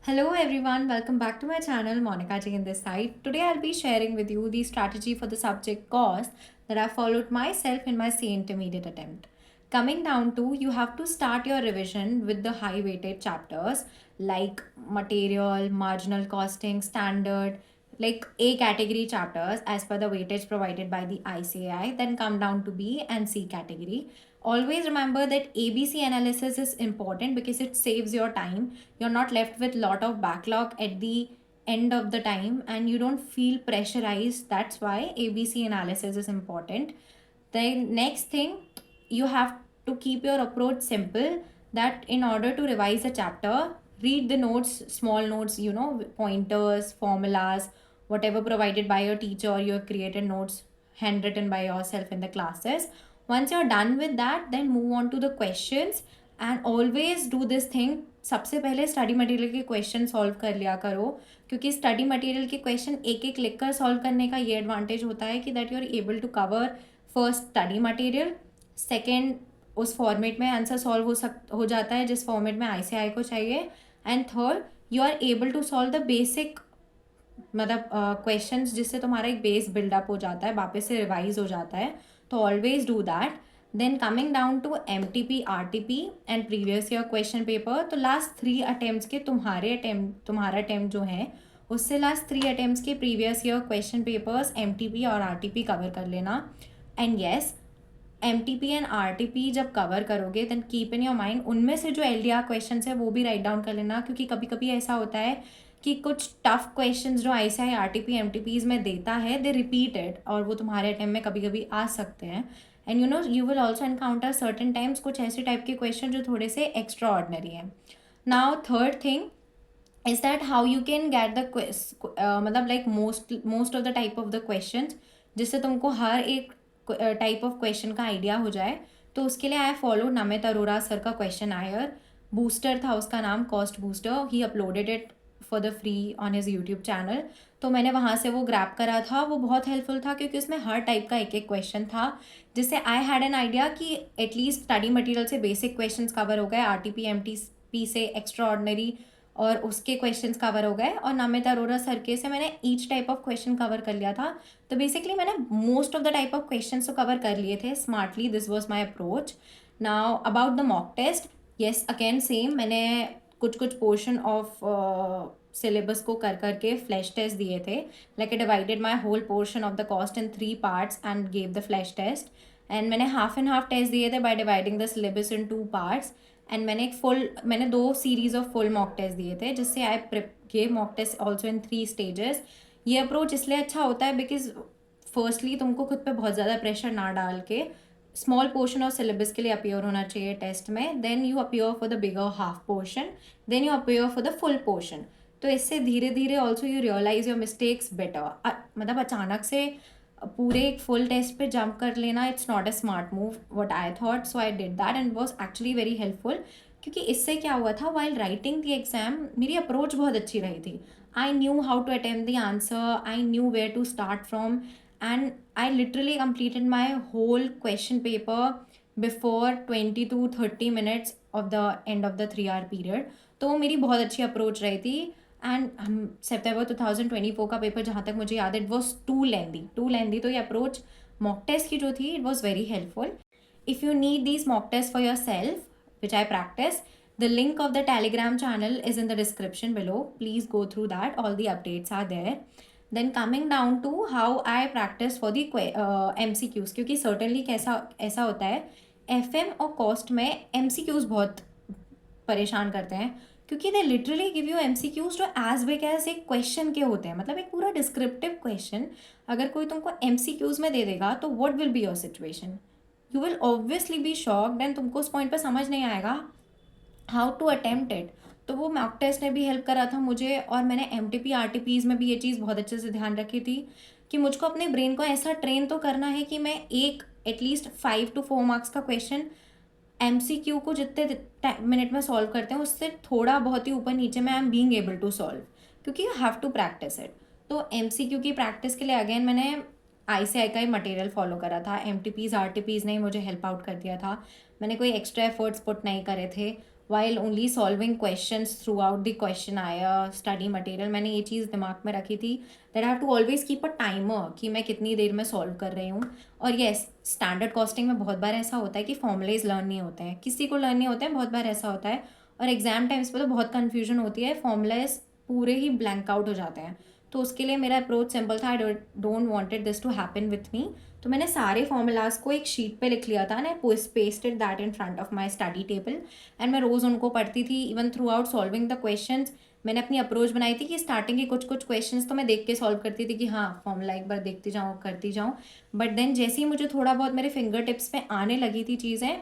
Hello everyone, welcome back to my channel. Monica Ji in this side. Today I'll be sharing with you the strategy for the subject cost that I followed myself in my C intermediate attempt. Coming down to, you have to start your revision with the high weighted chapters like material, marginal costing, standard, like A category chapters as per the weightage provided by the ICAI, then come down to B and C category. Always remember that ABC analysis is important because it saves your time. You're not left with lot of backlog at the end of the time and you don't feel pressurized. That's why ABC analysis is important. The next thing, you have to keep your approach simple, that in order to revise a chapter, read the notes, small notes, pointers, formulas, whatever provided by your teacher, or you have created notes handwritten by yourself in the classes. Once you're done with that, then move on to the questions and always do this thing. सबसे पहले study material के question solve कर लिया करो, क्योंकि study material के question एक एक लिख कर सॉल्व करने का ये एडवांटेज होता है कि that you are able to cover first study material, second उस फॉर्मेट में आंसर सॉल्व हो जाता है जिस फॉर्मेट में ICAI को चाहिए, and third you are able to solve the basic मतलब क्वेश्चंस, जिससे तुम्हारा एक बेस बिल्डअप हो जाता है, वापस से रिवाइज हो जाता है. तो always do that. Then coming down to MTP, RTP and previous year question paper. तो लास्ट 3 अटेम्प्ट के तुम्हारा अटेम्प्ट जो है उससे लास्ट 3 अटेम्प्ट के previous year question papers MTP और RTP कवर कर लेना. And yes, MTP and RTP जब कवर करोगे then keep in your mind उनमें से जो LDR क्वेश्चन है वो भी राइट डाउन कर लेना, क्योंकि कभी कभी ऐसा होता है कि कुछ टफ क्वेश्चंस जो ICAI, RTP, MTPs में देता है दे रिपीटेड, और वो तुम्हारे अटेम्प्ट में कभी कभी आ सकते हैं. And you will also encounter certain times कुछ ऐसे टाइप के क्वेश्चन जो थोड़े से एक्स्ट्रा ऑर्डनरी हैं. Now third thing is that how you can get the मतलब like most of the type of the question, जिससे तुमको हर एक टाइप ऑफ क्वेश्चन का आइडिया हो जाए. तो उसके लिए I follow Namit Arora sir का क्वेश्चन आयर. बूस्टर था उसका नाम, cost booster. He uploaded it for the free on his YouTube channel. तो मैंने वहाँ से वो ग्रैब करा था. वो बहुत हेल्पफुल था क्योंकि उसमें हर टाइप का एक एक क्वेश्चन था, जिससे आई हैड एन आइडिया कि एटलीस्ट स्टडी मटेरियल से बेसिक क्वेश्चन कवर हो गए, RTP MTP से एक्स्ट्रा ऑर्डनरी और उसके क्वेश्चंस कवर हो गए, और नमित अरोरा सर के से मैंने each type of question cover कर लिया था. तो बेसिकली मैंने most of the type of question तो कवर कर लिए थे smartly. This was my approach. Now about the mock test, yes again same, मैंने कुछ कुछ पोर्शन ऑफ सिलेबस को कर करके फ्लैश टेस्ट दिए थे. Like I divided my whole portion of the cost in 3 parts and gave the flash test. And मैंने half and half test दिए थे by dividing the syllabus in 2 parts. And मैंने 2 series of full mock test दिए थे, जिससे I gave mock test also in 3 stages. ये approach इसलिए अच्छा होता है बिकॉज फर्स्टली तुमको खुद पे बहुत ज़्यादा प्रेशर ना डाल के स्मॉल पोर्शन ऑफ सिलेबस के लिए अपियर होना चाहिए टेस्ट में, then you appear for the bigger half portion, then you appear for the full portion. तो इससे धीरे धीरे also you realise your mistakes better. मतलब अचानक से पूरे एक फुल टेस्ट पे जंप कर लेना, it's not a smart move what I thought. So I did that and was actually very helpful. क्योंकि इससे क्या हुआ था, वाइल राइटिंग द एग्जाम मेरी अप्रोच बहुत अच्छी रही थी. I knew how to attempt the answer, I knew where to start from, and I literally completed my whole question paper before 20 to 30 minutes of the end of the 3 hour period. तो वो मेरी बहुत अच्छी approach रही थी. And हम सितंबर 2024 का paper जहाँ तक मुझे याद है, इट वॉज टू लेंदी. तो ये अप्रोच मॉक टेस्ट की जो थी, it was very helpful. If you need these mock test for yourself which I practise, the link of the Telegram channel is in the description below. Please go through that. All the updates are there. Then coming down to how I practice for the MCQs, क्योंकि certainly कैसा ऐसा होता है FM और cost में MCQs बहुत परेशान करते हैं, क्योंकि they literally give you MCQs जो एज बिग एज एक क्वेश्चन के होते हैं. मतलब एक पूरा डिस्क्रिप्टिव क्वेश्चन अगर कोई तुमको MCQs में दे देगा तो what will be your situation. You will obviously be shocked and तुमको उस पॉइंट पर समझ नहीं आएगा हाउ टू अटेम्प्ट इट. तो वो मॉक टेस्ट ने भी हेल्प करा था मुझे, और मैंने MTP RTPs में भी ये चीज़ बहुत अच्छे से ध्यान रखी थी कि मुझको अपने ब्रेन को ऐसा ट्रेन तो करना है कि मैं एक एटलीस्ट 5 to 4 मार्क्स का क्वेश्चन MCQ को जितने मिनट में सॉल्व करते हैं उससे थोड़ा बहुत ही ऊपर नीचे में I am being able to solve, क्योंकि you have to practise it. तो MCQ की प्रैक्टिस के लिए अगेन मैंने ICAI का ही मटेरियल फॉलो करा था. MTPs RTPs ने ही मुझे हेल्प आउट कर दिया था. मैंने कोई एक्स्ट्रा एफर्ट्स पुट नहीं करे थे. while only solving questions throughout the questionnaire study material, मैंने ये चीज़ दिमाग में रखी थी that I have to always keep a timer कि मैं कितनी देर में सॉल्व कर रही हूँ. और yes, स्टैंडर्ड कॉस्टिंग में बहुत बार ऐसा होता है कि फॉर्मूलेज लर्न नहीं होते हैं, किसी को लर्न नहीं होते हैं, बहुत बार ऐसा होता है. और एग्जाम टाइम्स पे तो बहुत कन्फ्यूजन होती है, फॉर्मूलेज पूरे ही ब्लैंक आउट हो जाते हैं. तो उसके लिए मेरा अप्रोच सिंपल था, I don't wanted this to happen with me. तो मैंने सारे फॉर्मूलाज को एक शीट पे लिख लिया था and I pasted that in front of my study table. And मैं रोज़ उनको पढ़ती थी. Even through out solving the questions मैंने अपनी अप्रोच बनाई थी कि स्टार्टिंग के कुछ कुछ क्वेश्चंस तो मैं देख के सॉल्व करती थी कि हाँ फॉर्मूला एक बार देखती जाऊँ करती जाऊँ. बट देन जैसे ही मुझे थोड़ा बहुत मेरे फिंगर टिप्स पे आने लगी थी चीज़ें,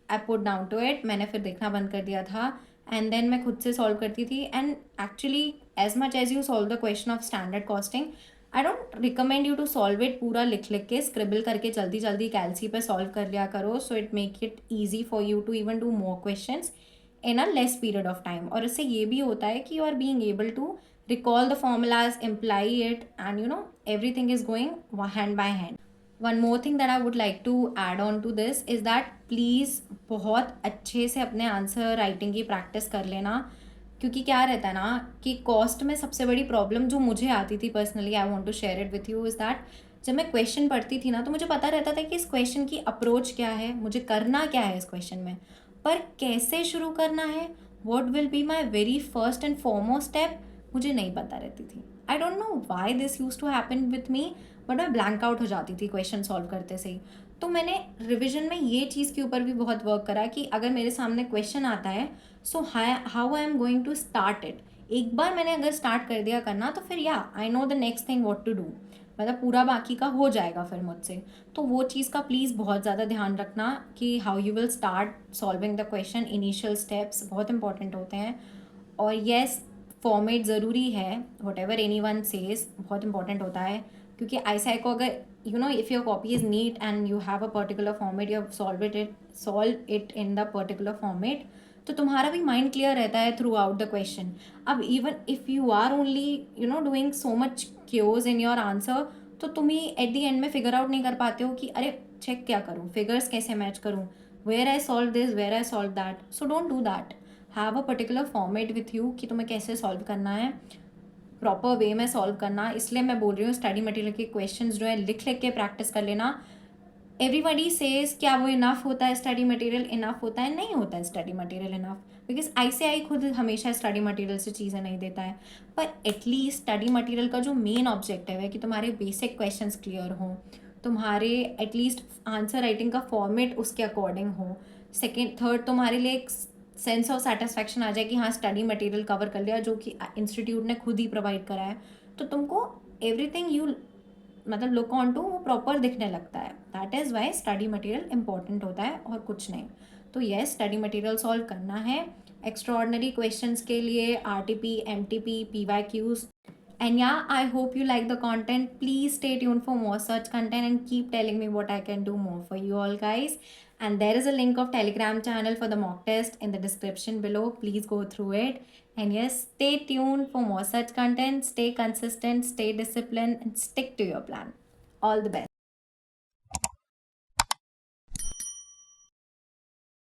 I put down to it. मैंने फिर देखना बंद कर दिया था एंड देन मैं खुद से सॉल्व करती थी. And actually as much as you solve the question of standard costing, I don't recommend you to solve it पूरा लिख लिख के, स्क्रिबल करके जल्दी जल्दी कैलसी पे सॉल्व कर लिया करो. So it make it easy for you to even do more question in a less period of time. और इससे ये भी होता है कि you are being able to recall the formulas, imply it, and you know everything is going hand by hand. One more thing that I would like to add on to this is that please बहुत अच्छे से अपने answer writing की practice कर लेना. क्योंकि क्या रहता है ना कि कॉस्ट में सबसे बड़ी प्रॉब्लम जो मुझे आती थी personally, I want to share it with you, is that जब मैं क्वेश्चन पढ़ती थी ना तो मुझे पता रहता था कि इस क्वेश्चन की अप्रोच क्या है, मुझे करना क्या है इस क्वेश्चन में, पर कैसे शुरू करना है, what will be my very first and foremost step, मुझे नहीं पता रहती थी. I don't know why this use to happen with me, but मैं ब्लैंक आउट हो जाती थी क्वेश्चन सॉल्व करते से ही. तो मैंने रिविजन में ये चीज़ के ऊपर भी बहुत वर्क करा कि अगर मेरे सामने क्वेश्चन आता है, so how I am going to start it. एक बार मैंने अगर स्टार्ट कर दिया करना तो फिर या I know the next thing what to do, मतलब पूरा बाकी का हो जाएगा फिर मुझसे. तो वो चीज़ का प्लीज़ बहुत ज़्यादा ध्यान रखना कि how you will start solving the question. Initial steps बहुत इंपॉर्टेंट होते हैं. और येस, फॉर्मेट ज़रूरी है, what ever any one says बहुत इंपॉर्टेंट होता है. क्योंकि ऐसा को अगर you know if your copy is neat and you have a particular format, you solve it in the particular format, तो तुम्हारा भी माइंड क्लियर रहता है थ्रू आउट द क्वेश्चन. अब even if you are only you know doing so much cause in your answer, तो तुम ही at the end में फिगर आउट नहीं कर पाते हो कि अरे चेक क्या करूँ, फिगर्स कैसे मैच करूँ, where I solve this, where I solve that. So don't do that. Have a particular format with you कि तुम्हें कैसे सॉल्व करना है, प्रॉपर वे में सॉल्व करना. इसलिए मैं बोल रही हूँ स्टडी मटेरियल के क्वेश्चंस जो है लिख लिख के प्रैक्टिस कर लेना. एवरीबडी सेज क्या वो इनफ होता है स्टडी मटेरियल, इनफ होता है, नहीं होता है study material enough, because I खुद हमेशा स्टडी मटेरियल से चीज़ें नहीं देता है. पर एटलीस्ट स्टडी मटेरियल का जो मेन ऑब्जेक्टिव है कि तुम्हारे बेसिक क्वेश्चंस क्लियर हों, तुम्हारे एटलीस्ट आंसर राइटिंग का फॉर्मेट उसके अकॉर्डिंग हो, सेकेंड थर्ड तुम्हारे लिए एक सेंस ऑफ सेटिस्फैक्शन आ जाए कि हाँ स्टडी मटेरियल कवर कर लिया जो कि इंस्टीट्यूट ने खुद ही प्रोवाइड करा है. तो तुमको एवरीथिंग यू मतलब लुक ऑन टू वो प्रॉपर दिखने लगता है. That is why study material important होता है और कुछ नहीं. तो येस, स्टडी मटेरियल सॉल्व करना है. एक्स्ट्रॉर्डनरी क्वेश्चंस के लिए RTP, MTP, PYQs. And yeah, I hope you like the content. Please stay tuned for more such content and keep telling me what I can do more for you all guys. And there is a link of Telegram channel for the mock test in the description below. Please go through it. And yes, stay tuned for more such content. Stay consistent, stay disciplined, and stick to your plan. All the best.